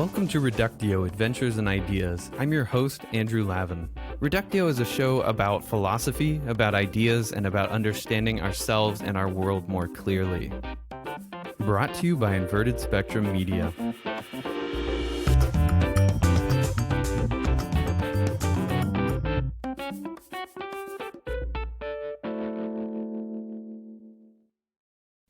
Welcome to Reductio, Adventures and Ideas. I'm your host, Andrew Lavin. Reductio is a show about philosophy, about ideas, and about understanding ourselves and our world more clearly. Brought to you by Inverted Spectrum Media.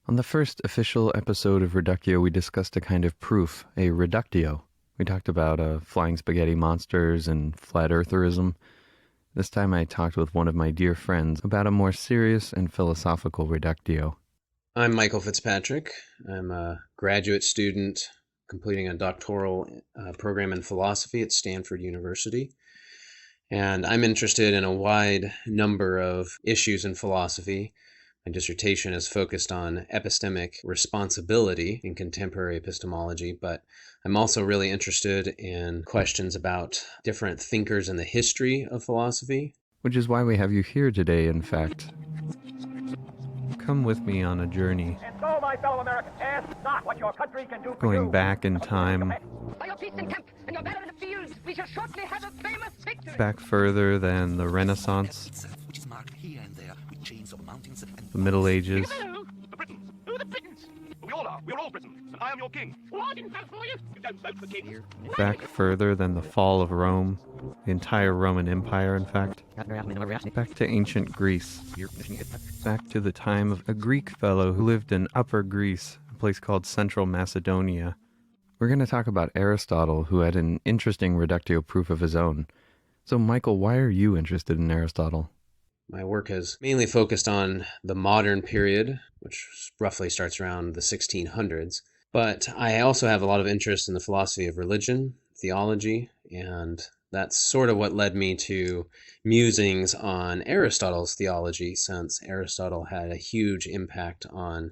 On the first official episode of Reductio, we discussed a kind of proof, a reductio. We talked about flying spaghetti monsters and flat eartherism. This time I talked with one of my dear friends about a more serious and philosophical reductio. I'm Michael Fitzpatrick. I'm a graduate student completing a doctoral program in philosophy at Stanford University. And I'm interested in a wide number of issues in philosophy. My dissertation is focused on epistemic responsibility in contemporary epistemology, but I'm also really interested in questions about different thinkers in the history of philosophy. Which is why we have you here today, in fact. Come with me on a journey. And so, my fellow Americans, ask not what your country can do for Going you. back in time, By your peace in camp and your valor in the field, we shall shortly have a famous victory. back further than the Renaissance, which is marked here and there with chains of mountains and the Middle Ages, Hello, the Britons. Who are the Britons? We all are. We're all Britons. And I am your king. Well, I didn't vote for you. You don't vote for kings. back further than the fall of Rome, the entire Roman Empire, in fact, back to ancient Greece, back to the time of a Greek fellow who lived in Upper Greece, a place called Central Macedonia. We're going to talk about Aristotle, who had an interesting reductio proof of his own. So, Michael, why are you interested in Aristotle? My work has mainly focused on the modern period, which roughly starts around the 1600s. But I also have a lot of interest in the philosophy of religion, theology, and that's sort of what led me to musings on Aristotle's theology, since Aristotle had a huge impact on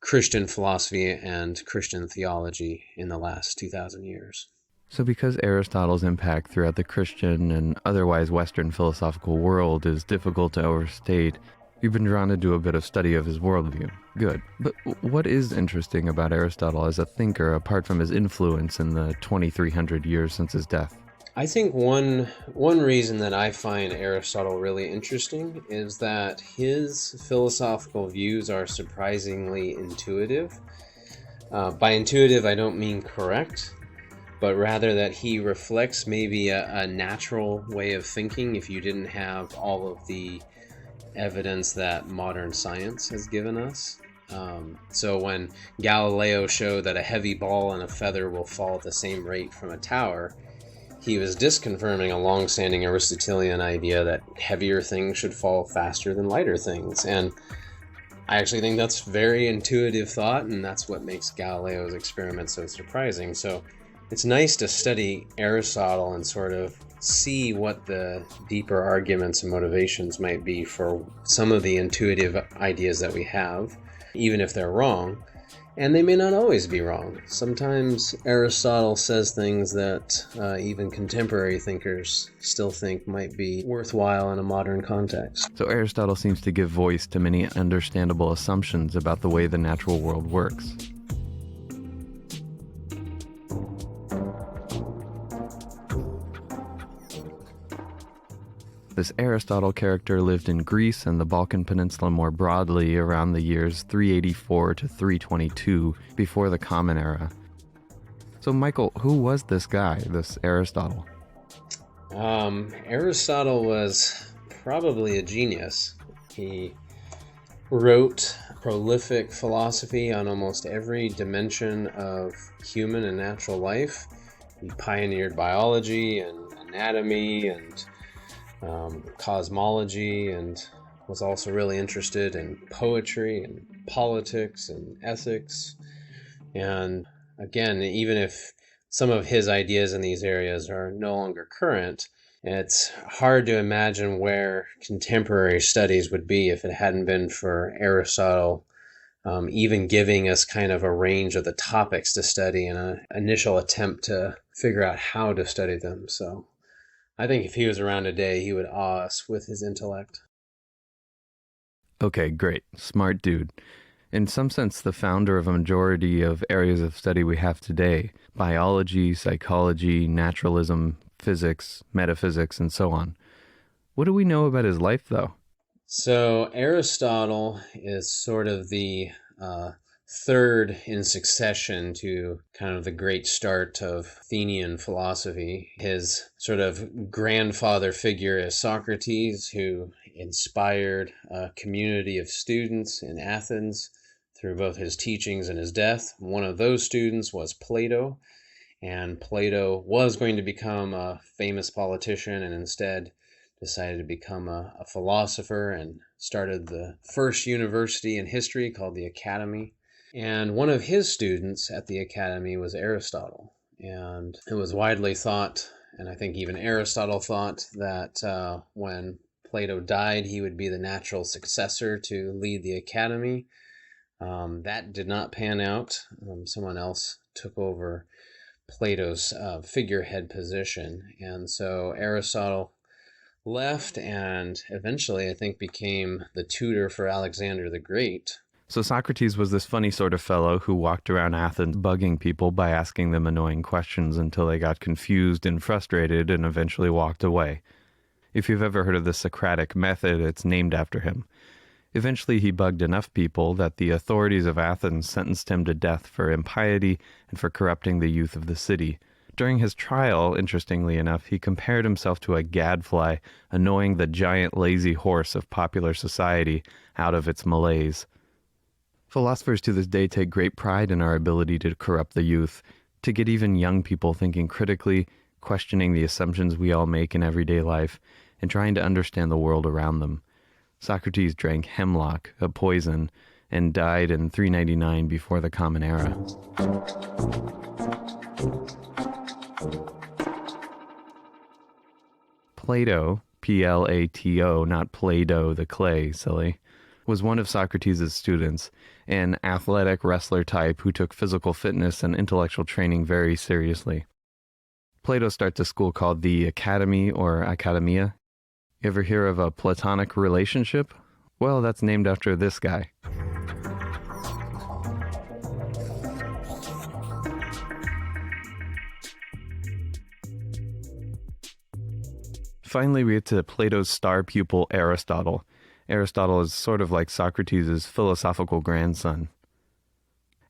Christian philosophy and Christian theology in the last 2,000 years. So because Aristotle's impact throughout the Christian and otherwise Western philosophical world is difficult to overstate, you've been drawn to do a bit of study of his worldview. Good. But what is interesting about Aristotle as a thinker, apart from his influence in the 2,300 years since his death? I think one reason that I find Aristotle really interesting is that his philosophical views are surprisingly intuitive. By intuitive, I don't mean correct, but rather that he reflects maybe a natural way of thinking if you didn't have all of the evidence that modern science has given us. So when Galileo showed that a heavy ball and a feather will fall at the same rate from a tower, he was disconfirming a long-standing Aristotelian idea that heavier things should fall faster than lighter things. And I actually think that's very intuitive thought, and that's what makes Galileo's experiment so surprising. So it's nice to study Aristotle and sort of see what the deeper arguments and motivations might be for some of the intuitive ideas that we have, even if they're wrong. And they may not always be wrong. Sometimes Aristotle says things that even contemporary thinkers still think might be worthwhile in a modern context. So Aristotle seems to give voice to many understandable assumptions about the way the natural world works. This Aristotle character lived in Greece and the Balkan Peninsula more broadly around the years 384 to 322 before the Common Era. So, Michael, who was this guy, this Aristotle? Aristotle was probably a genius. He wrote prolific philosophy on almost every dimension of human and natural life. He pioneered biology and anatomy and cosmology, and was also really interested in poetry and politics and ethics. And again, even if some of his ideas in these areas are no longer current, it's hard to imagine where contemporary studies would be if it hadn't been for Aristotle even giving us kind of a range of the topics to study and an initial attempt to figure out how to study them. So I think if he was around today, he would awe us with his intellect. Okay, great. Smart dude. In some sense, the founder of a majority of areas of study we have today: biology, psychology, naturalism, physics, metaphysics, and so on. What do we know about his life, though? So Aristotle is sort of the third in succession to kind of the great start of Athenian philosophy. His sort of grandfather figure is Socrates, who inspired a community of students in Athens through both his teachings and his death. One of those students was Plato, and Plato was going to become a famous politician and instead decided to become a philosopher and started the first university in history called the Academy. And one of his students at the Academy was Aristotle. And it was widely thought, and I think even Aristotle thought, that when Plato died, he would be the natural successor to lead the Academy. That did not pan out. Someone else took over Plato's figurehead position. And so Aristotle left and eventually, I think, became the tutor for Alexander the Great. So Socrates was this funny sort of fellow who walked around Athens bugging people by asking them annoying questions until they got confused and frustrated and eventually walked away. If you've ever heard of the Socratic method, it's named after him. Eventually he bugged enough people that the authorities of Athens sentenced him to death for impiety and for corrupting the youth of the city. During his trial, interestingly enough, he compared himself to a gadfly, annoying the giant lazy horse of popular society out of its malaise. Philosophers to this day take great pride in our ability to corrupt the youth, to get even young people thinking critically, questioning the assumptions we all make in everyday life, and trying to understand the world around them. Socrates drank hemlock, a poison, and died in 399 before the Common Era. Plato, Plato, not Play-Doh the clay, silly, was one of Socrates' students, an athletic wrestler type who took physical fitness and intellectual training very seriously. Plato starts a school called the Academy or Academia. You ever hear of a platonic relationship? Well, that's named after this guy. Finally, we get to Plato's star pupil, Aristotle. Aristotle is sort of like Socrates' philosophical grandson.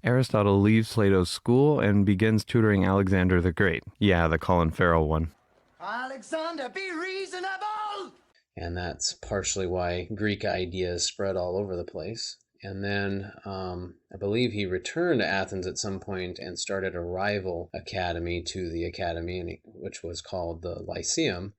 Aristotle leaves Plato's school and begins tutoring Alexander the Great. Yeah, the Colin Farrell one. Alexander, be reasonable! And that's partially why Greek ideas spread all over the place. And then I believe he returned to Athens at some point and started a rival academy to the Academy, which was called the Lyceum.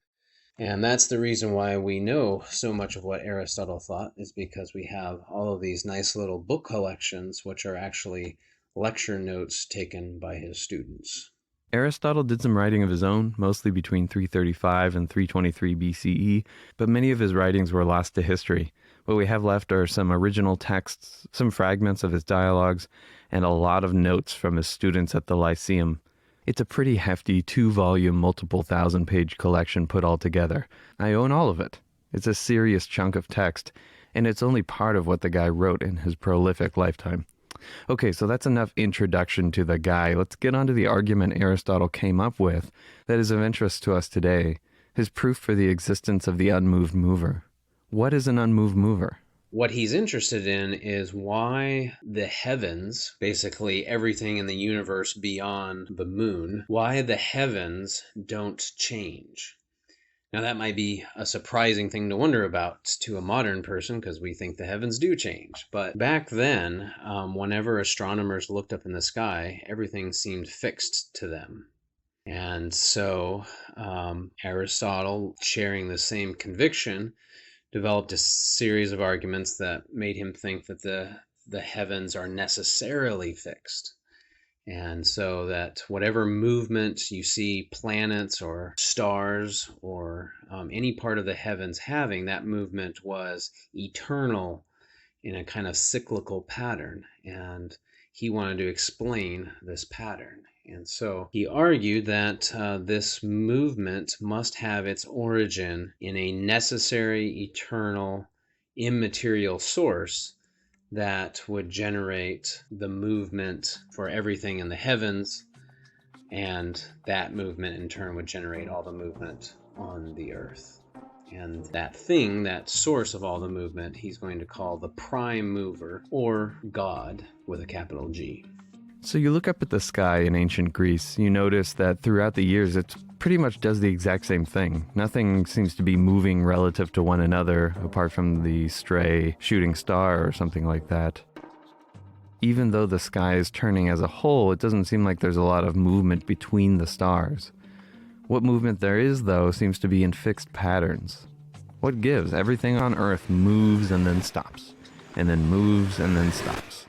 And that's the reason why we know so much of what Aristotle thought, is because we have all of these nice little book collections, which are actually lecture notes taken by his students. Aristotle did some writing of his own, mostly between 335 and 323 BCE, but many of his writings were lost to history. What we have left are some original texts, some fragments of his dialogues, and a lot of notes from his students at the Lyceum. It's a pretty hefty 2-volume, multiple thousand-page collection put all together. I own all of it. It's a serious chunk of text, and it's only part of what the guy wrote in his prolific lifetime. Okay, so that's enough introduction to the guy. Let's get on to the argument Aristotle came up with that is of interest to us today, his proof for the existence of the unmoved mover. What is an unmoved mover? What he's interested in is why the heavens, basically everything in the universe beyond the moon, why the heavens don't change. Now that might be a surprising thing to wonder about to a modern person because we think the heavens do change. But back then, whenever astronomers looked up in the sky, everything seemed fixed to them. And so Aristotle, sharing the same conviction, developed a series of arguments that made him think that the heavens are necessarily fixed. And so that whatever movement you see planets or stars or any part of the heavens having, that movement was eternal in a kind of cyclical pattern. And he wanted to explain this pattern. And so he argued that this movement must have its origin in a necessary, eternal, immaterial source that would generate the movement for everything in the heavens, and that movement in turn would generate all the movement on the earth. And that thing, that source of all the movement, he's going to call the prime mover, or God with a capital G. So you look up at the sky in ancient Greece, you notice that throughout the years it pretty much does the exact same thing. Nothing seems to be moving relative to one another, apart from the stray shooting star or something like that. Even though the sky is turning as a whole, it doesn't seem like there's a lot of movement between the stars. What movement there is, though, seems to be in fixed patterns. What gives? Everything on Earth moves and then stops, and then moves and then stops.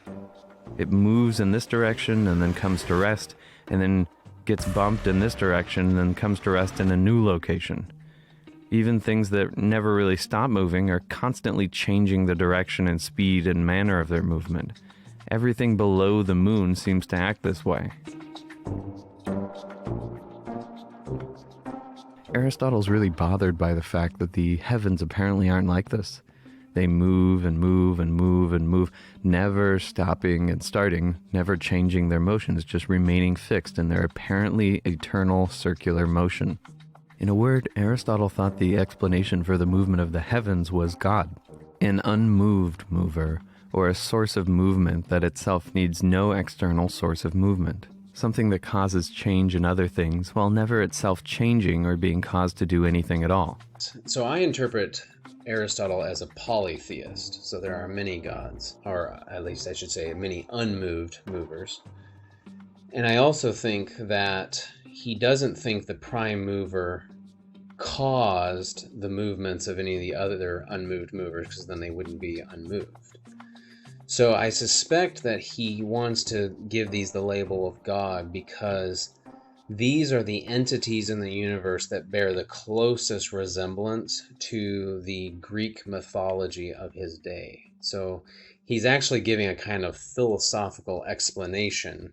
It moves in this direction and then comes to rest, and then gets bumped in this direction and then comes to rest in a new location. Even things that never really stop moving are constantly changing the direction and speed and manner of their movement. Everything below the moon seems to act this way. Aristotle's really bothered by the fact that the heavens apparently aren't like this. They move and move and move and move, never stopping and starting, never changing their motions, just remaining fixed in their apparently eternal circular motion. In a word, Aristotle thought the explanation for the movement of the heavens was God, an unmoved mover, or a source of movement that itself needs no external source of movement. Something that causes change in other things while never itself changing or being caused to do anything at all. So I interpret Aristotle as a polytheist. So there are many gods, or at least I should say many unmoved movers. And I also think that he doesn't think the prime mover caused the movements of any of the other unmoved movers, because then they wouldn't be unmoved. So I suspect that he wants to give these the label of God because these are the entities in the universe that bear the closest resemblance to the Greek mythology of his day. So he's actually giving a kind of philosophical explanation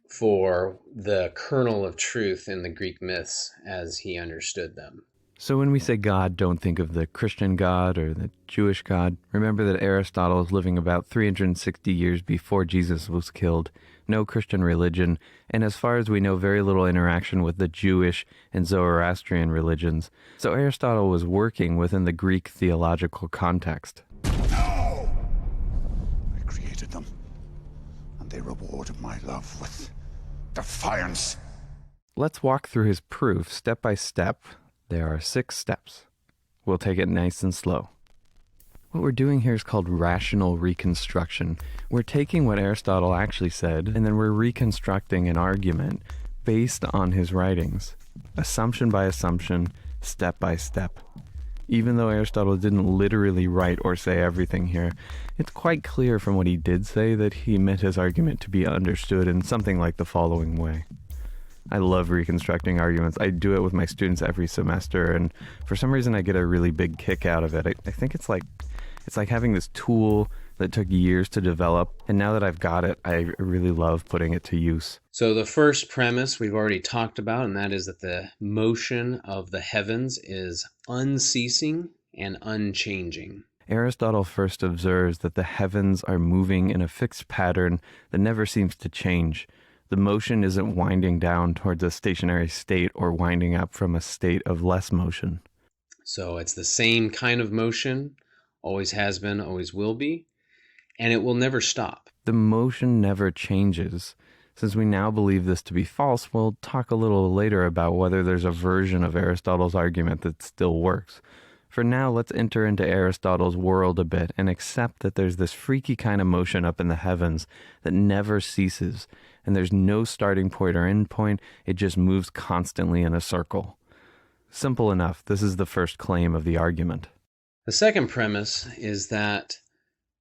for the kernel of truth in the Greek myths as he understood them. So when we say God, don't think of the Christian God or the Jewish God. Remember that Aristotle is living about 360 years before Jesus was killed, no Christian religion, and as far as we know, very little interaction with the Jewish and Zoroastrian religions. So Aristotle was working within the Greek theological context. No! I created them, and they rewarded my love with defiance. Let's walk through his proof step by step. There are 6 steps. We'll take it nice and slow. What we're doing here is called rational reconstruction. We're taking what Aristotle actually said, and then we're reconstructing an argument based on his writings, assumption by assumption, step by step. Even though Aristotle didn't literally write or say everything here, it's quite clear from what he did say that he meant his argument to be understood in something like the following way. I love reconstructing arguments. I do it with my students every semester, and for some reason I get a really big kick out of it. I think it's like having this tool that took years to develop, and now that I've got it, I really love putting it to use. So the first premise we've already talked about, and that is that the motion of the heavens is unceasing and unchanging. Aristotle first observes that the heavens are moving in a fixed pattern that never seems to change. The motion isn't winding down towards a stationary state or winding up from a state of less motion. So it's the same kind of motion, always has been, always will be, and it will never stop. The motion never changes. Since we now believe this to be false, we'll talk a little later about whether there's a version of Aristotle's argument that still works. For now, let's enter into Aristotle's world a bit and accept that there's this freaky kind of motion up in the heavens that never ceases, and there's no starting point or end point. It just moves constantly in a circle. Simple enough. This is the first claim of the argument. The second premise is that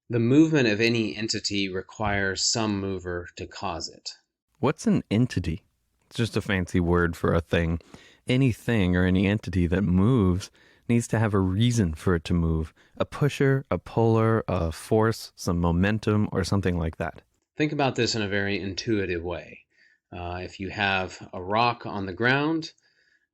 the movement of any entity requires some mover to cause it. What's an entity? It's just a fancy word for a thing. Anything or any entity that moves needs to have a reason for it to move. A pusher, a puller, a force, some momentum, or something like that. Think about this in a very intuitive way. If you have a rock on the ground,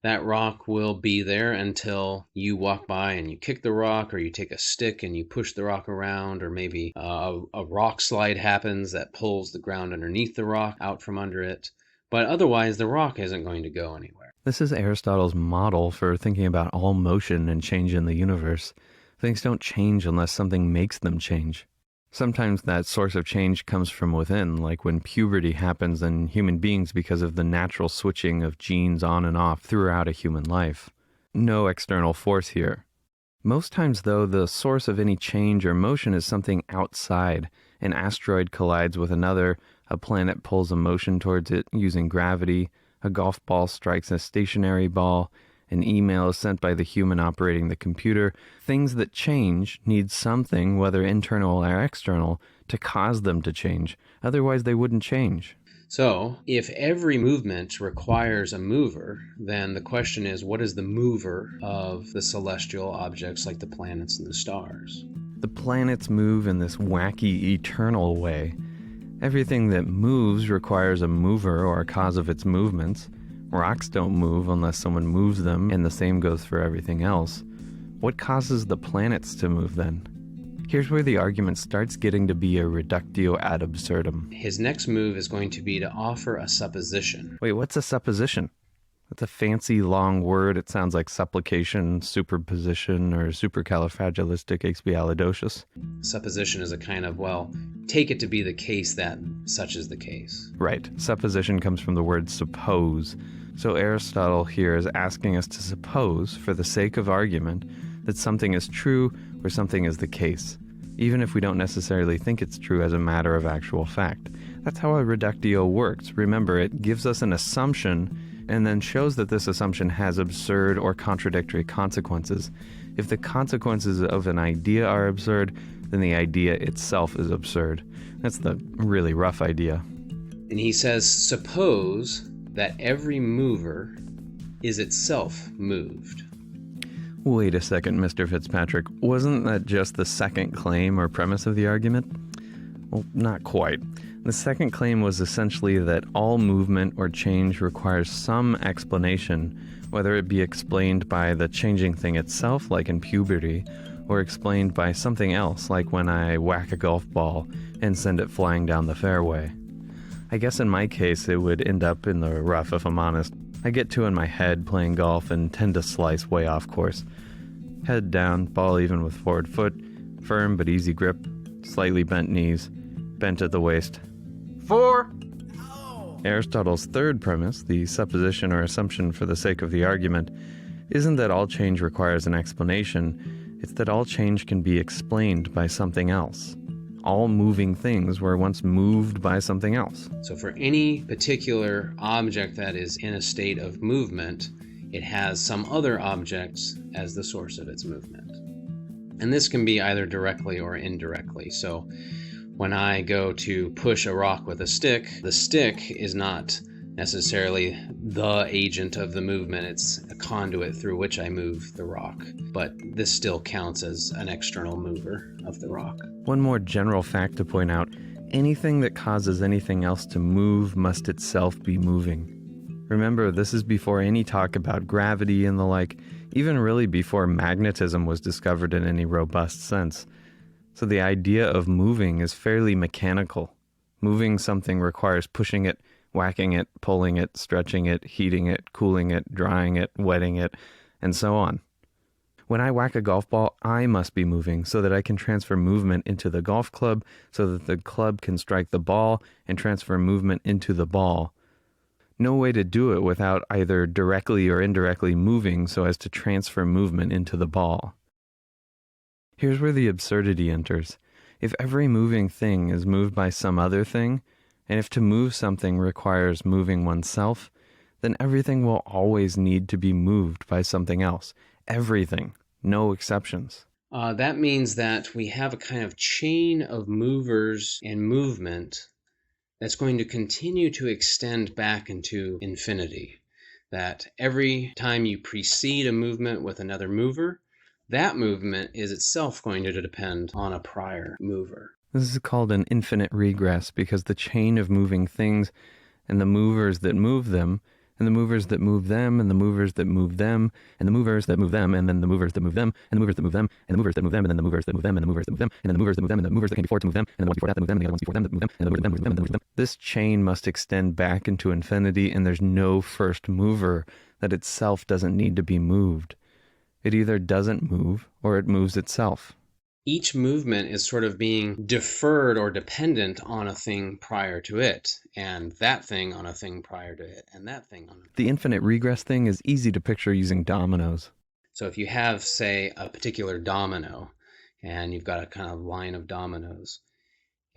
that rock will be there until you walk by and you kick the rock, or you take a stick and you push the rock around, or maybe a rock slide happens that pulls the ground underneath the rock out from under it. But otherwise, the rock isn't going to go anywhere. This is Aristotle's model for thinking about all motion and change in the universe. Things don't change unless something makes them change. Sometimes that source of change comes from within, like when puberty happens in human beings because of the natural switching of genes on and off throughout a human life. No external force here. Most times, though, the source of any change or motion is something outside. An asteroid collides with another, a planet pulls a motion towards it using gravity, a golf ball strikes a stationary ball, an email is sent by the human operating the computer. Things that change need something, whether internal or external, to cause them to change. Otherwise, they wouldn't change. So, if every movement requires a mover, then the question is, what is the mover of the celestial objects like the planets and the stars? The planets move in this wacky, eternal way. Everything that moves requires a mover or a cause of its movements. Rocks don't move unless someone moves them, and the same goes for everything else. What causes the planets to move then? Here's where the argument starts getting to be a reductio ad absurdum. His next move is going to be to offer a supposition. Wait, what's a supposition? That's a fancy long word. It sounds like supplication, superposition, or supercalifragilisticexpialidocious. Supposition is a kind of, take it to be the case that such is the case. Right. Supposition comes from the word suppose. So Aristotle here is asking us to suppose, for the sake of argument, that something is true or something is the case, even if we don't necessarily think it's true as a matter of actual fact. That's how a reductio works. Remember, it gives us an assumption and then shows that this assumption has absurd or contradictory consequences. If the consequences of an idea are absurd, then the idea itself is absurd. That's the really rough idea. And he says, suppose that every mover is itself moved. Wait a second, Mr. Fitzpatrick. Wasn't that just the second claim or premise of the argument? Well, not quite. The second claim was essentially that all movement or change requires some explanation, whether it be explained by the changing thing itself, like in puberty, or explained by something else, like when I whack a golf ball and send it flying down the fairway. I guess in my case it would end up in the rough, if I'm honest. I get two in my head playing golf and tend to slice way off course. Head down, ball even with forward foot, firm but easy grip, slightly bent knees, bent at the waist. 4. Aristotle's third premise, the supposition or assumption for the sake of the argument, isn't that all change requires an explanation, it's that all change can be explained by something else. All moving things were once moved by something else. So for any particular object that is in a state of movement, it has some other objects as the source of its movement. And this can be either directly or indirectly. So when I go to push a rock with a stick, the stick is not necessarily the agent of the movement. It's a conduit through which I move the rock. But this still counts as an external mover of the rock. One more general fact to point out, anything that causes anything else to move must itself be moving. Remember, this is before any talk about gravity and the like, even really before magnetism was discovered in any robust sense. So the idea of moving is fairly mechanical. Moving something requires pushing it, whacking it, pulling it, stretching it, heating it, cooling it, drying it, wetting it, and so on. When I whack a golf ball, I must be moving so that I can transfer movement into the golf club so that the club can strike the ball and transfer movement into the ball. No way to do it without either directly or indirectly moving so as to transfer movement into the ball. Here's where the absurdity enters. If every moving thing is moved by some other thing, and if to move something requires moving oneself, then everything will always need to be moved by something else. Everything. No exceptions. That means that we have a kind of chain of movers and movement that's going to continue to extend back into infinity. That every time you precede a movement with another mover, that movement is itself going to depend on a prior mover. This is called an infinite regress because the chain of moving things and the movers that move them and the movers that move them, and the movers that move them, and the movers that move them, and then the movers that move them, and the movers that move them, and the movers that move them, and then the movers that move them, and the movers that move them, and then the movers that move them, and the movers that came before to move them, and then the ones before that that move them, and the other ones before them that move them, and the movers that move them, and the movers that move them. This chain must extend back into infinity, and there's no first mover that itself doesn't need to be moved. It either doesn't move, or it moves itself. Each movement is sort of being deferred or dependent on a thing prior to it, and that thing on a thing prior to it, and that thing on a... The infinite regress thing is easy to picture using dominoes. So if you have, say, a particular domino, and you've got a kind of line of dominoes,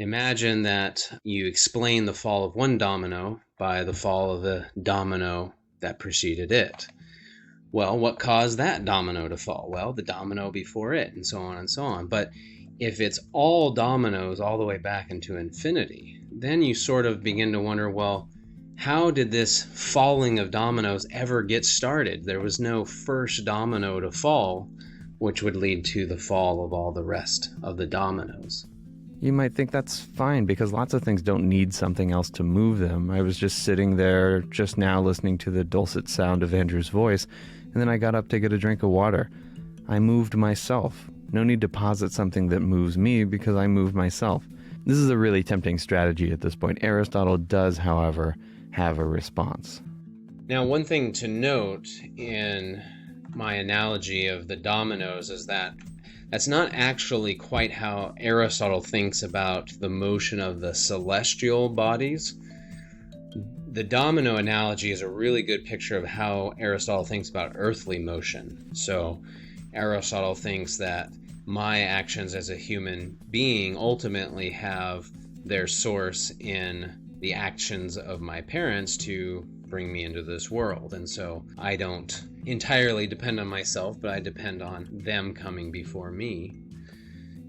imagine that you explain the fall of one domino by the fall of the domino that preceded it. Well, what caused that domino to fall? Well, the domino before it, and so on and so on. But if it's all dominoes all the way back into infinity, then you sort of begin to wonder, well, how did this falling of dominoes ever get started? There was no first domino to fall, which would lead to the fall of all the rest of the dominoes. You might think that's fine because lots of things don't need something else to move them. I was just sitting there just now listening to the dulcet sound of Andrew's voice, and then I got up to get a drink of water. I moved myself. No need to posit something that moves me because I moved myself. This is a really tempting strategy at this point. Aristotle does, however, have a response. Now, one thing to note in my analogy of the dominoes is that that's not actually quite how Aristotle thinks about the motion of the celestial bodies. The domino analogy is a really good picture of how Aristotle thinks about earthly motion. So Aristotle thinks that my actions as a human being ultimately have their source in the actions of my parents to bring me into this world. And so I don't entirely depend on myself, but I depend on them coming before me.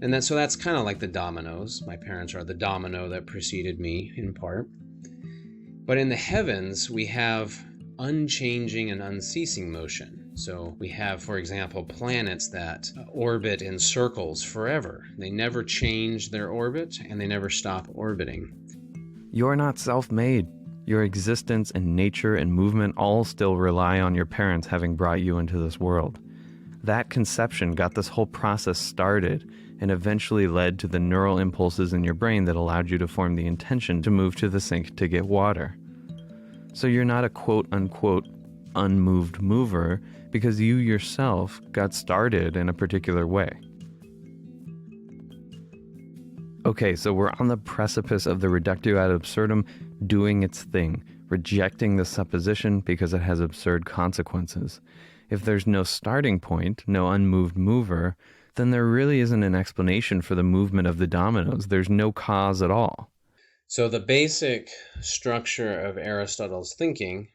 And so that's kind of like the dominoes. My parents are the domino that preceded me in part. But in the heavens, we have unchanging and unceasing motion. So we have, for example, planets that orbit in circles forever. They never change their orbit, and they never stop orbiting. You're not self-made. Your existence and nature and movement all still rely on your parents having brought you into this world. That conception got this whole process started and eventually led to the neural impulses in your brain that allowed you to form the intention to move to the sink to get water. So you're not a quote-unquote unmoved mover because you yourself got started in a particular way. Okay, so we're on the precipice of the reductio ad absurdum doing its thing, rejecting the supposition because it has absurd consequences. If there's no starting point, no unmoved mover, then there really isn't an explanation for the movement of the dominoes. There's no cause at all. So the basic structure of Aristotle's thinking,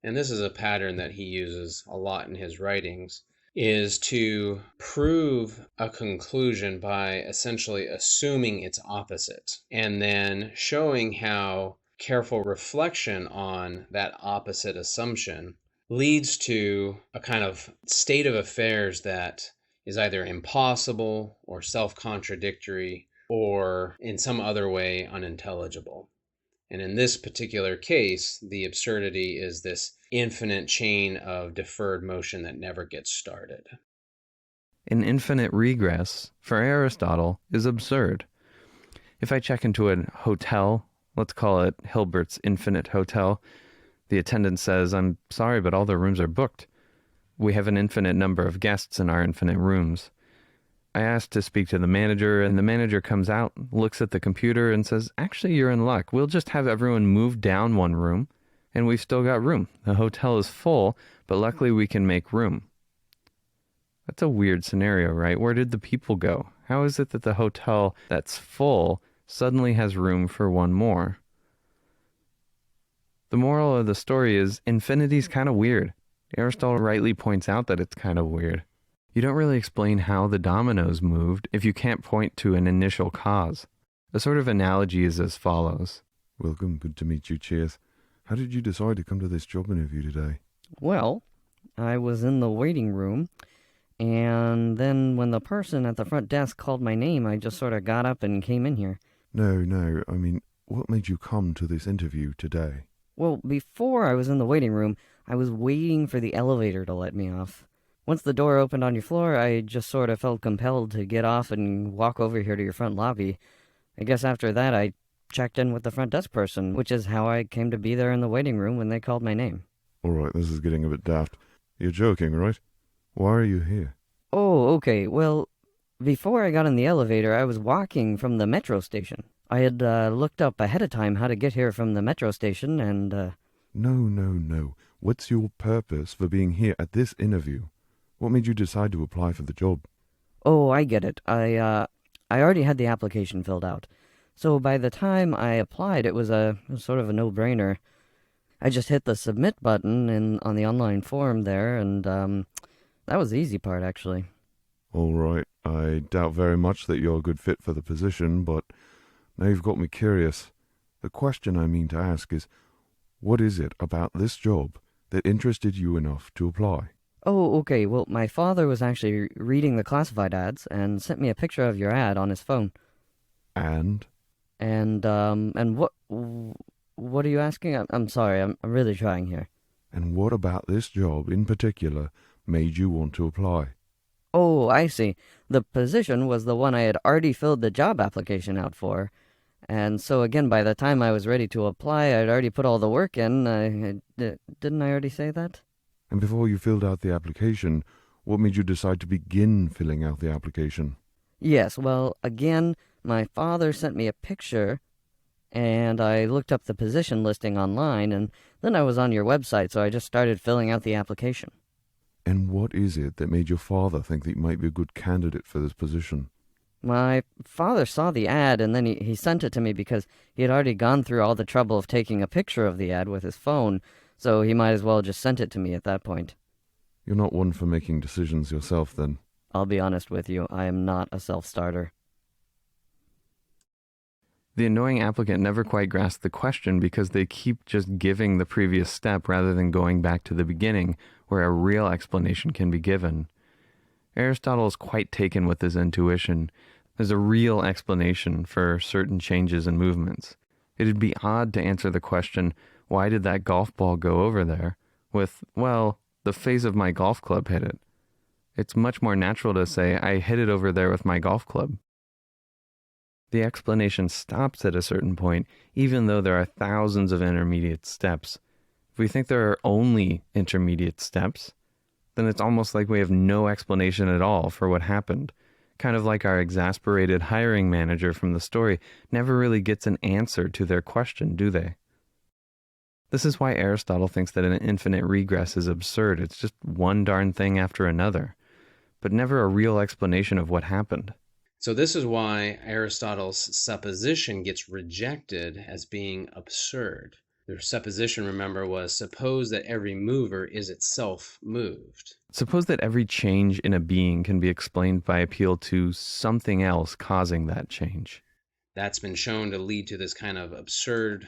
and this is a pattern that he uses a lot in his writings, is to prove a conclusion by essentially assuming its opposite, and then showing how careful reflection on that opposite assumption leads to a kind of state of affairs that is either impossible or self-contradictory or in some other way unintelligible. And in this particular case, the absurdity is this infinite chain of deferred motion that never gets started. An infinite regress, for Aristotle, is absurd. If I check into a hotel, let's call it Hilbert's Infinite Hotel, the attendant says, "I'm sorry, but all the rooms are booked. We have an infinite number of guests in our infinite rooms." I asked to speak to the manager, and the manager comes out, looks at the computer, and says, "Actually, you're in luck. We'll just have everyone move down one room, and we've still got room. The hotel is full, but luckily we can make room." That's a weird scenario, right? Where did the people go? How is it that the hotel that's full suddenly has room for one more? The moral of the story is infinity's kind of weird. Aristotle rightly points out that it's kind of weird. You don't really explain how the dominoes moved if you can't point to an initial cause. A sort of analogy is as follows. Welcome, good to meet you, cheers. How did you decide to come to this job interview today? Well, I was in the waiting room, and then when the person at the front desk called my name, I just sort of got up and came in here. No, I mean, what made you come to this interview today? Well, before I was in the waiting room, I was waiting for the elevator to let me off. Once the door opened on your floor, I just sort of felt compelled to get off and walk over here to your front lobby. I guess after that, I checked in with the front desk person, which is how I came to be there in the waiting room when they called my name. Alright, this is getting a bit daft. You're joking, right? Why are you here? Oh, okay. Well, before I got in the elevator, I was walking from the metro station. I had looked up ahead of time how to get here from the metro station, and No. What's your purpose for being here at this interview? What made you decide to apply for the job? Oh, I get it. I already had the application filled out. So by the time I applied, it was sort of a no-brainer. I just hit the submit button on the online form there, and that was the easy part, actually. Alright, I doubt very much that you're a good fit for the position, but now you've got me curious. The question I mean to ask is, what is it about this job that interested you enough to apply? Oh, okay. Well, my father was actually reading the classified ads and sent me a picture of your ad on his phone. And? And what are you asking? I'm sorry, I'm really trying here. And what about this job in particular made you want to apply? Oh, I see. The position was the one I had already filled the job application out for. And so again, by the time I was ready to apply, I'd already put all the work in. Didn't I already say that? And before you filled out the application, what made you decide to begin filling out the application? Yes, well, again, my father sent me a picture, and I looked up the position listing online, and then I was on your website, so I just started filling out the application. And what is it that made your father think that you might be a good candidate for this position? My father saw the ad, and then he sent it to me because he had already gone through all the trouble of taking a picture of the ad with his phone, so he might as well just sent it to me at that point. You're not one for making decisions yourself, then? I'll be honest with you, I am not a self-starter. The annoying applicant never quite grasped the question because they keep just giving the previous step rather than going back to the beginning where a real explanation can be given. Aristotle is quite taken with his intuition. There's a real explanation for certain changes and movements. It'd be odd to answer the question, why did that golf ball go over there, with, well, the face of my golf club hit it. It's much more natural to say, I hit it over there with my golf club. The explanation stops at a certain point, even though there are thousands of intermediate steps. If we think there are only intermediate steps, then it's almost like we have no explanation at all for what happened. Kind of like our exasperated hiring manager from the story never really gets an answer to their question, do they? This is why Aristotle thinks that an infinite regress is absurd. It's just one darn thing after another, but never a real explanation of what happened. So this is why Aristotle's supposition gets rejected as being absurd. Their supposition, remember, was suppose that every mover is itself moved. Suppose that every change in a being can be explained by appeal to something else causing that change. That's been shown to lead to this kind of absurd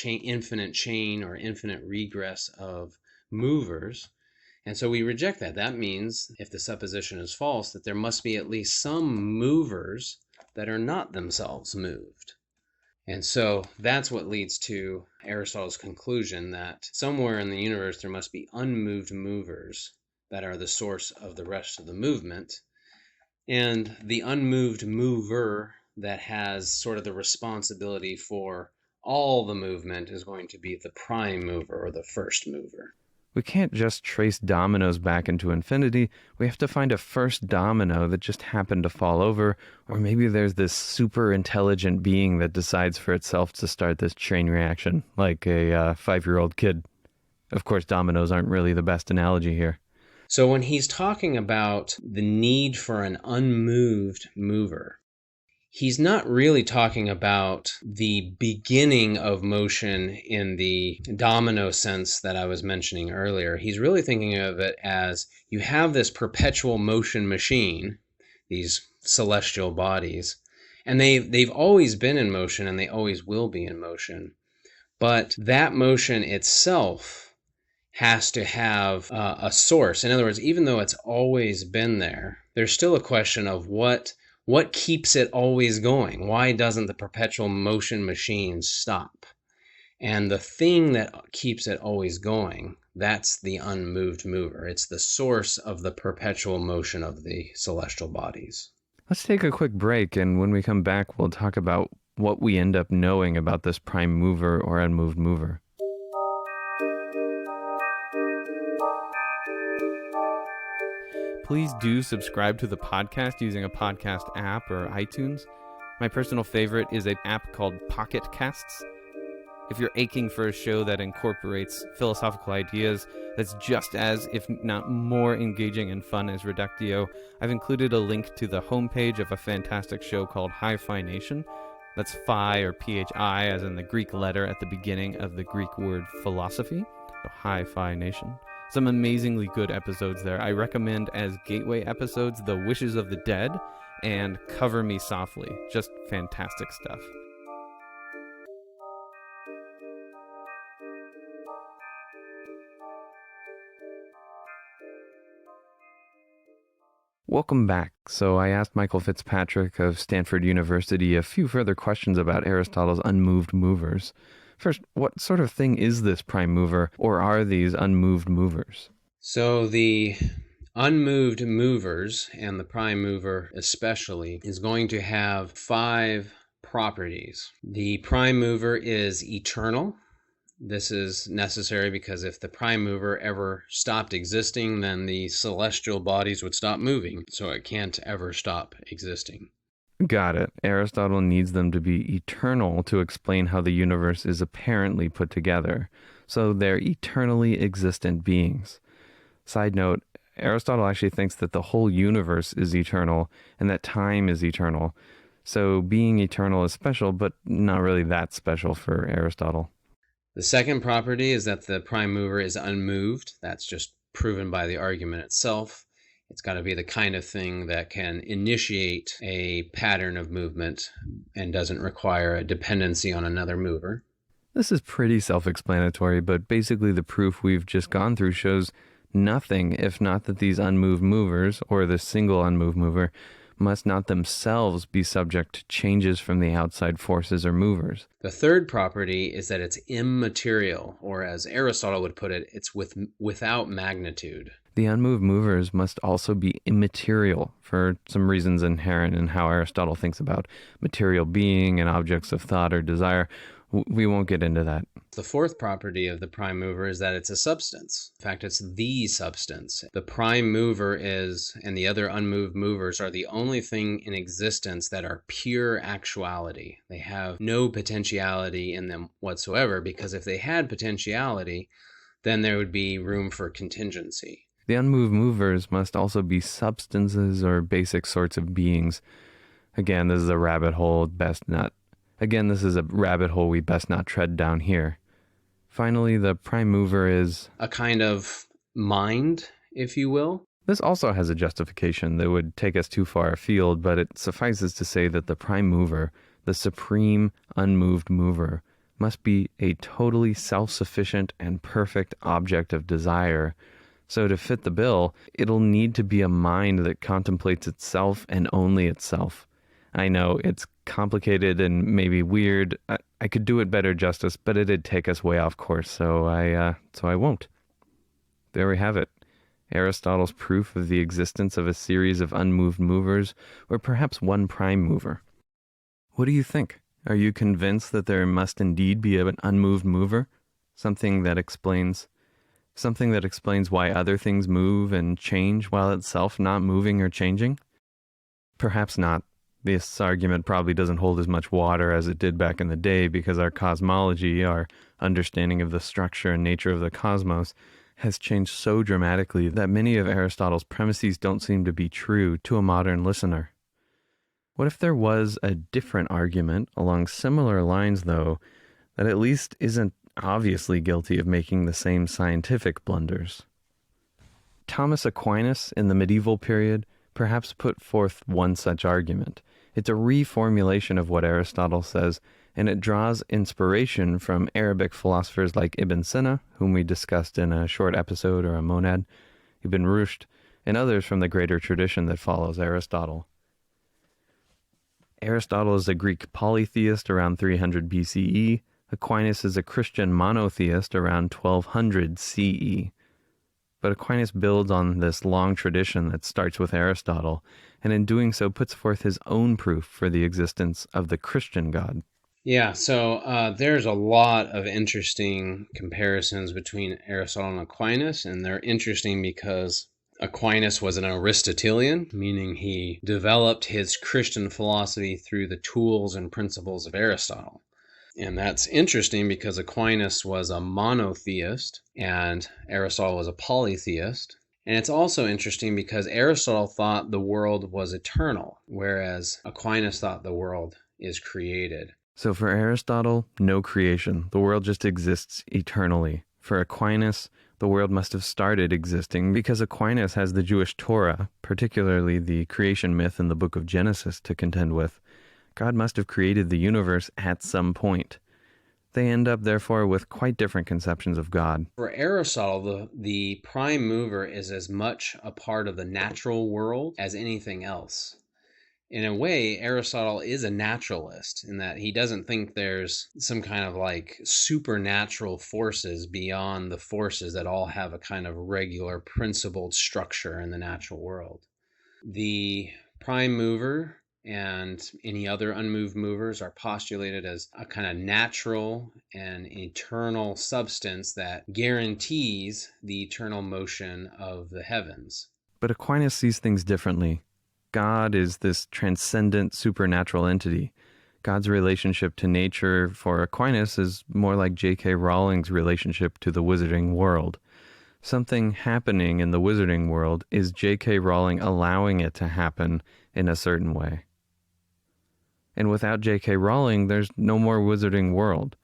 infinite chain or infinite regress of movers. And so we reject that. That means, if the supposition is false, that there must be at least some movers that are not themselves moved. And so that's what leads to Aristotle's conclusion that somewhere in the universe there must be unmoved movers that are the source of the rest of the movement. And the unmoved mover that has sort of the responsibility for all the movement is going to be the prime mover or the first mover. We can't just trace dominoes back into infinity. We have to find a first domino that just happened to fall over, or maybe there's this super intelligent being that decides for itself to start this chain reaction, like a 5-year-old kid. Of course, dominoes aren't really the best analogy here. So when he's talking about the need for an unmoved mover, he's not really talking about the beginning of motion in the domino sense that I was mentioning earlier. He's really thinking of it as you have this perpetual motion machine, these celestial bodies, and they've always been in motion and they always will be in motion. But that motion itself has to have a source. In other words, even though it's always been there, there's still a question of what keeps it always going? Why doesn't the perpetual motion machine stop? And the thing that keeps it always going, that's the unmoved mover. It's the source of the perpetual motion of the celestial bodies. Let's take a quick break, and when we come back, we'll talk about what we end up knowing about this prime mover or unmoved mover. Please do subscribe to the podcast using a podcast app or iTunes. My personal favorite is an app called Pocket Casts. If you're aching for a show that incorporates philosophical ideas that's just as, if not more, engaging and fun as Reductio, I've included a link to the homepage of a fantastic show called Hi-Fi Nation. That's phi or phi as in the Greek letter at the beginning of the Greek word philosophy. So Hi-Fi Nation. Some amazingly good episodes there. I recommend as gateway episodes The Wishes of the Dead and Cover Me Softly. Just fantastic stuff. Welcome back. So I asked Michael Fitzpatrick of Stanford University a few further questions about Aristotle's unmoved movers. First, what sort of thing is this prime mover, or are these unmoved movers? So the unmoved movers, and the prime mover especially, is going to have 5 properties. The prime mover is eternal. This is necessary because if the prime mover ever stopped existing, then the celestial bodies would stop moving, so it can't ever stop existing. Got it. Aristotle needs them to be eternal to explain how the universe is apparently put together. So they're eternally existent beings. Side note, Aristotle actually thinks that the whole universe is eternal and that time is eternal. So being eternal is special, but not really that special for Aristotle. The second property is that the prime mover is unmoved. That's just proven by the argument itself. It's got to be the kind of thing that can initiate a pattern of movement and doesn't require a dependency on another mover. This is pretty self-explanatory, but basically the proof we've just gone through shows nothing if not that these unmoved movers, or the single unmoved mover, must not themselves be subject to changes from the outside forces or movers. The third property is that it's immaterial, or as Aristotle would put it, it's without magnitude. The unmoved movers must also be immaterial for some reasons inherent in how Aristotle thinks about material being and objects of thought or desire. We won't get into that. The fourth property of the prime mover is that it's a substance. In fact, it's the substance. The prime mover is, and the other unmoved movers are the only thing in existence that are pure actuality. They have no potentiality in them whatsoever, because if they had potentiality, then there would be room for contingency. The unmoved movers must also be substances or basic sorts of beings. Again, this is a rabbit hole we best not tread down here. Finally, the prime mover is a kind of mind, if you will. This also has a justification that would take us too far afield, but it suffices to say that the prime mover, the supreme unmoved mover, must be a totally self-sufficient and perfect object of desire. So to fit the bill, it'll need to be a mind that contemplates itself and only itself. I know, it's complicated and maybe weird. I could do it better justice, but it'd take us way off course, so I won't. There we have it. Aristotle's proof of the existence of a series of unmoved movers, or perhaps one prime mover. What do you think? Are you convinced that there must indeed be an unmoved mover? Something that explains why other things move and change while itself not moving or changing? Perhaps not. This argument probably doesn't hold as much water as it did back in the day because our cosmology, our understanding of the structure and nature of the cosmos, has changed so dramatically that many of Aristotle's premises don't seem to be true to a modern listener. What if there was a different argument along similar lines, though, that at least isn't obviously guilty of making the same scientific blunders? Thomas Aquinas, in the medieval period, perhaps put forth one such argument. It's a reformulation of what Aristotle says, and it draws inspiration from Arabic philosophers like Ibn Sina, whom we discussed in a short episode or a monad, Ibn Rushd, and others from the greater tradition that follows Aristotle. Aristotle is a Greek polytheist around 300 BCE, Aquinas is a Christian monotheist around 1200 CE. But Aquinas builds on this long tradition that starts with Aristotle, and in doing so puts forth his own proof for the existence of the Christian God. Yeah, so there's a lot of interesting comparisons between Aristotle and Aquinas, and they're interesting because Aquinas was an Aristotelian, meaning he developed his Christian philosophy through the tools and principles of Aristotle. And that's interesting because Aquinas was a monotheist and Aristotle was a polytheist. And it's also interesting because Aristotle thought the world was eternal, whereas Aquinas thought the world is created. So for Aristotle, no creation. The world just exists eternally. For Aquinas, the world must have started existing because Aquinas has the Jewish Torah, particularly the creation myth in the book of Genesis, to contend with. God must have created the universe at some point. They end up, therefore, with quite different conceptions of God. For Aristotle, the prime mover is as much a part of the natural world as anything else. In a way, Aristotle is a naturalist in that he doesn't think there's some kind of like supernatural forces beyond the forces that all have a kind of regular principled structure in the natural world. The prime mover and any other unmoved movers are postulated as a kind of natural and eternal substance that guarantees the eternal motion of the heavens. But Aquinas sees things differently. God is this transcendent supernatural entity. God's relationship to nature for Aquinas is more like J.K. Rowling's relationship to the wizarding world. Something happening in the wizarding world is J.K. Rowling allowing it to happen in a certain way. And without J.K. Rowling, there's no more wizarding world.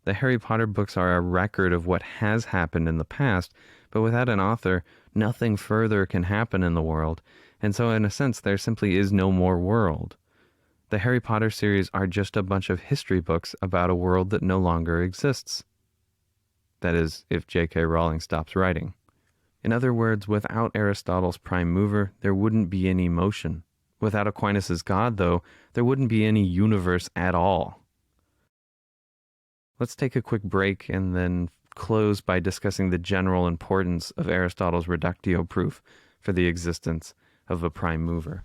The Harry Potter books are a record of what has happened in the past, but without an author, nothing further can happen in the world. And so in a sense, there simply is no more world. The Harry Potter series are just a bunch of history books about a world that no longer exists. That is, if J.K. Rowling stops writing. In other words, without Aristotle's prime mover, there wouldn't be any motion. Without Aquinas' God, though, there wouldn't be any universe at all. Let's take a quick break and then close by discussing the general importance of Aristotle's Reductio proof for the existence of a prime mover.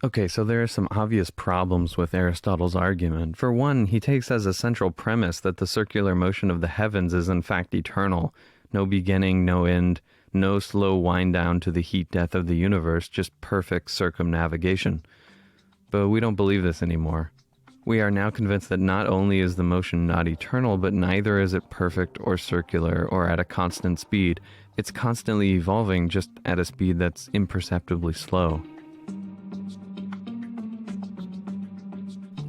Okay, so there are some obvious problems with Aristotle's argument. For one, he takes as a central premise that the circular motion of the heavens is in fact eternal. No beginning, no end, no slow wind down to the heat death of the universe, just perfect circumnavigation. But we don't believe this anymore. We are now convinced that not only is the motion not eternal, but neither is it perfect or circular or at a constant speed. It's constantly evolving, just at a speed that's imperceptibly slow.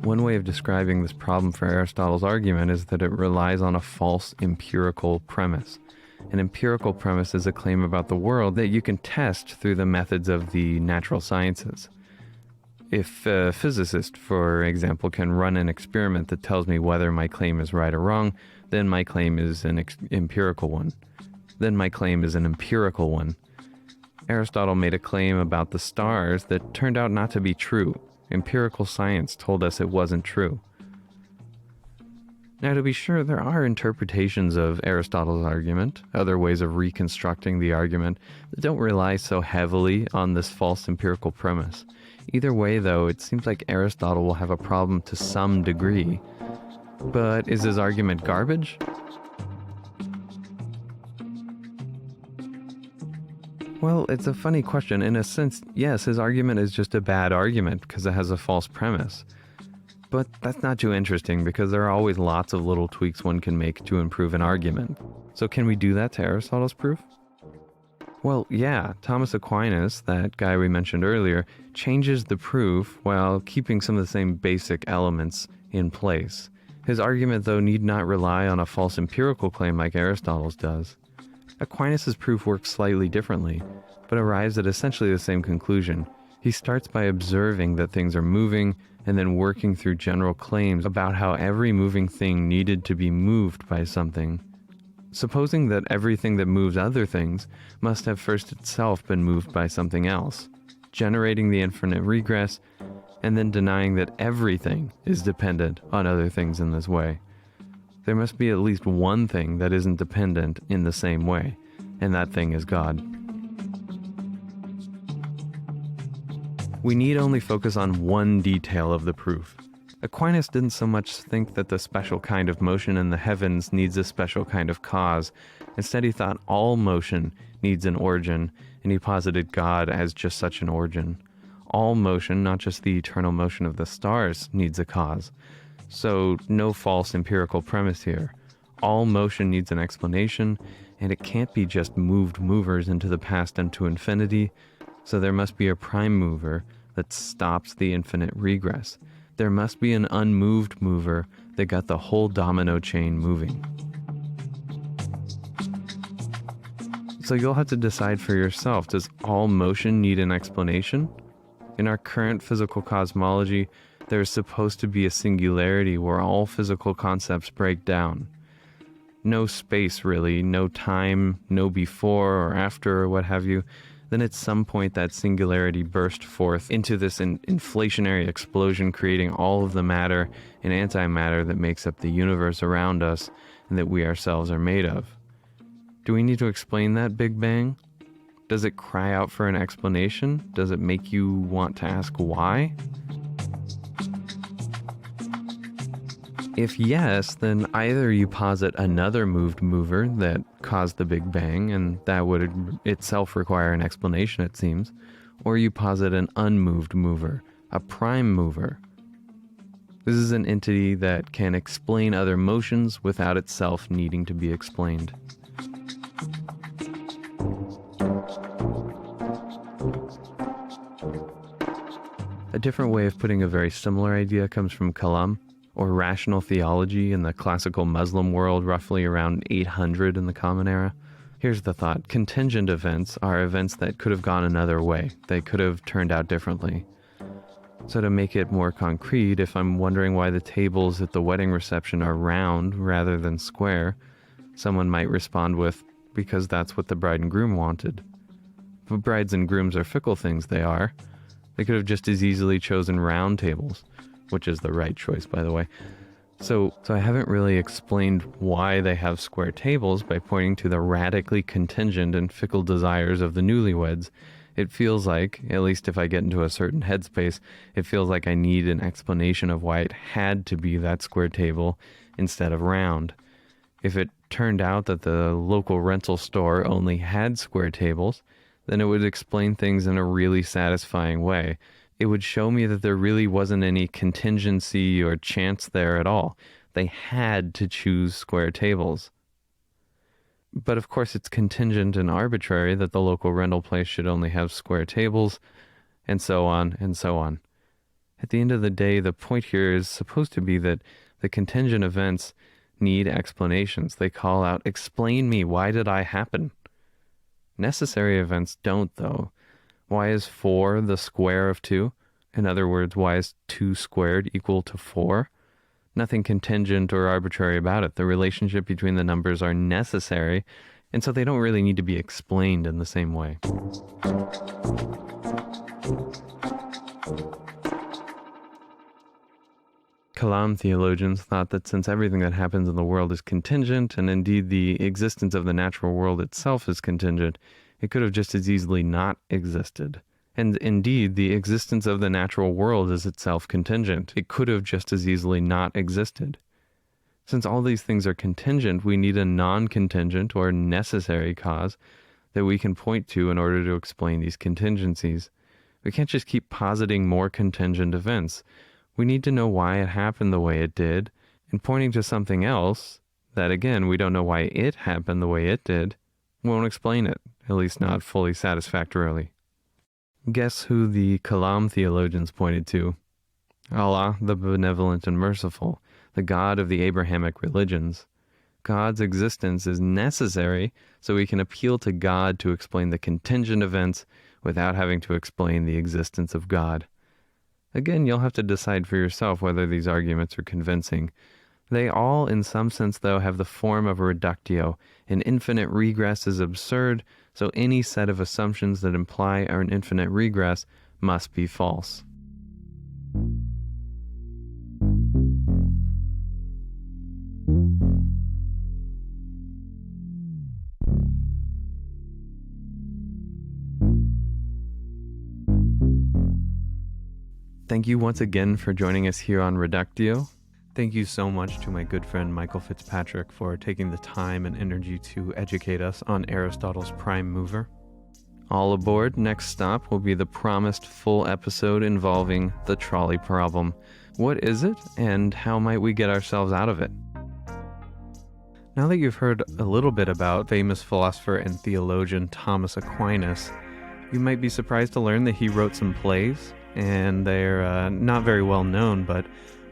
One way of describing this problem for Aristotle's argument is that it relies on a false empirical premise. An empirical premise is a claim about the world that you can test through the methods of the natural sciences. If a physicist, for example, can run an experiment that tells me whether my claim is right or wrong, then my claim is an empirical one. Aristotle made a claim about the stars that turned out not to be true. Empirical science told us it wasn't true. Now, to be sure, there are interpretations of Aristotle's argument, other ways of reconstructing the argument, that don't rely so heavily on this false empirical premise. Either way, though, it seems like Aristotle will have a problem to some degree. But is his argument garbage? Well, it's a funny question. In a sense, yes, his argument is just a bad argument because it has a false premise. But that's not too interesting because there are always lots of little tweaks one can make to improve an argument. So can we do that to Aristotle's proof? Well, yeah, Thomas Aquinas, that guy we mentioned earlier, changes the proof while keeping some of the same basic elements in place. His argument, though, need not rely on a false empirical claim like Aristotle's does. Aquinas' proof works slightly differently, but arrives at essentially the same conclusion. He starts by observing that things are moving, and then working through general claims about how every moving thing needed to be moved by something. Supposing that everything that moves other things must have first itself been moved by something else, generating the infinite regress, and then denying that everything is dependent on other things in this way. There must be at least one thing that isn't dependent in the same way, and that thing is God. We need only focus on one detail of the proof. Aquinas didn't so much think that the special kind of motion in the heavens needs a special kind of cause. Instead, he thought all motion needs an origin, and he posited God as just such an origin. All motion, not just the eternal motion of the stars, needs a cause. So, no false empirical premise here. All motion needs an explanation, and it can't be just moved movers into the past and to infinity, so there must be a prime mover that stops the infinite regress. There must be an unmoved mover that got the whole domino chain moving. So you'll have to decide for yourself, does all motion need an explanation? In our current physical cosmology, there is supposed to be a singularity where all physical concepts break down. No space really, no time, no before or after or what have you. Then at some point that singularity burst forth into this inflationary explosion, creating all of the matter and antimatter that makes up the universe around us and that we ourselves are made of. Do we need to explain that Big Bang? Does it cry out for an explanation? Does it make you want to ask why? If yes, then either you posit another moved mover that caused the Big Bang, and that would itself require an explanation, it seems, or you posit an unmoved mover, a prime mover. This is an entity that can explain other motions without itself needing to be explained. A different way of putting a very similar idea comes from Kalam, or rational theology in the classical Muslim world, roughly around 800 in the Common Era. Here's the thought. Contingent events are events that could have gone another way. They could have turned out differently. So to make it more concrete, if I'm wondering why the tables at the wedding reception are round rather than square, someone might respond with, because that's what the bride and groom wanted. But brides and grooms are fickle things, they are. They could have just as easily chosen round tables, which is the right choice, by the way. So I haven't really explained why they have square tables by pointing to the radically contingent and fickle desires of the newlyweds. It feels like, at least if I get into a certain headspace, it feels like I need an explanation of why it had to be that square table instead of round. If it turned out that the local rental store only had square tables, then it would explain things in a really satisfying way. It would show me that there really wasn't any contingency or chance there at all. They had to choose square tables. But of course it's contingent and arbitrary that the local rental place should only have square tables, and so on and so on. At the end of the day, the point here is supposed to be that the contingent events need explanations. They call out, explain me, why did I happen? Necessary events don't, though. Why is 4 the square of 2? In other words, why is 2 squared equal to 4? Nothing contingent or arbitrary about it. The relationship between the numbers are necessary, and so they don't really need to be explained in the same way. Kalam theologians thought that since everything that happens in the world is contingent, and indeed the existence of the natural world itself is contingent, it could have just as easily not existed. And indeed, the existence of the natural world is itself contingent. It could have just as easily not existed. Since all these things are contingent, we need a non-contingent or necessary cause that we can point to in order to explain these contingencies. We can't just keep positing more contingent events. We need to know why it happened the way it did, and pointing to something else that, again, we don't know why it happened the way it did, won't explain it, at least not fully satisfactorily. Guess who the Kalam theologians pointed to? Allah, the benevolent and merciful, the God of the Abrahamic religions. God's existence is necessary so we can appeal to God to explain the contingent events without having to explain the existence of God. Again, you'll have to decide for yourself whether these arguments are convincing. They all, in some sense, though, have the form of a reductio. An infinite regress is absurd, so any set of assumptions that imply an infinite regress must be false. Thank you once again for joining us here on Reductio. Thank you so much to my good friend Michael Fitzpatrick for taking the time and energy to educate us on Aristotle's prime mover. All aboard, next stop will be the promised full episode involving the trolley problem. What is it, and how might we get ourselves out of it? Now that you've heard a little bit about famous philosopher and theologian Thomas Aquinas, you might be surprised to learn that he wrote some plays, and they're not very well known, but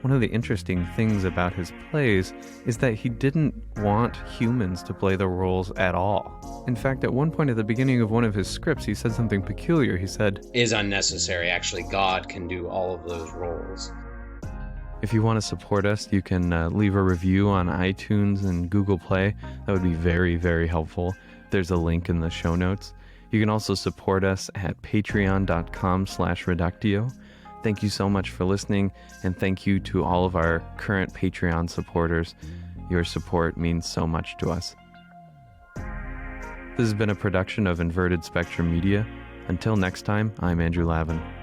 one of the interesting things about his plays is that he didn't want humans to play the roles at all. In fact, at one point at the beginning of one of his scripts, he said something peculiar. He said, Is unnecessary. Actually, God can do all of those roles. if you want to support us, you can leave a review on iTunes and Google Play. That would be very, very helpful. There's a link in the show notes. You can also support us at patreon.com/reductio. Thank you so much for listening, and thank you to all of our current Patreon supporters. Your support means so much to us. This has been a production of Inverted Spectrum Media. Until next time, I'm Andrew Lavin.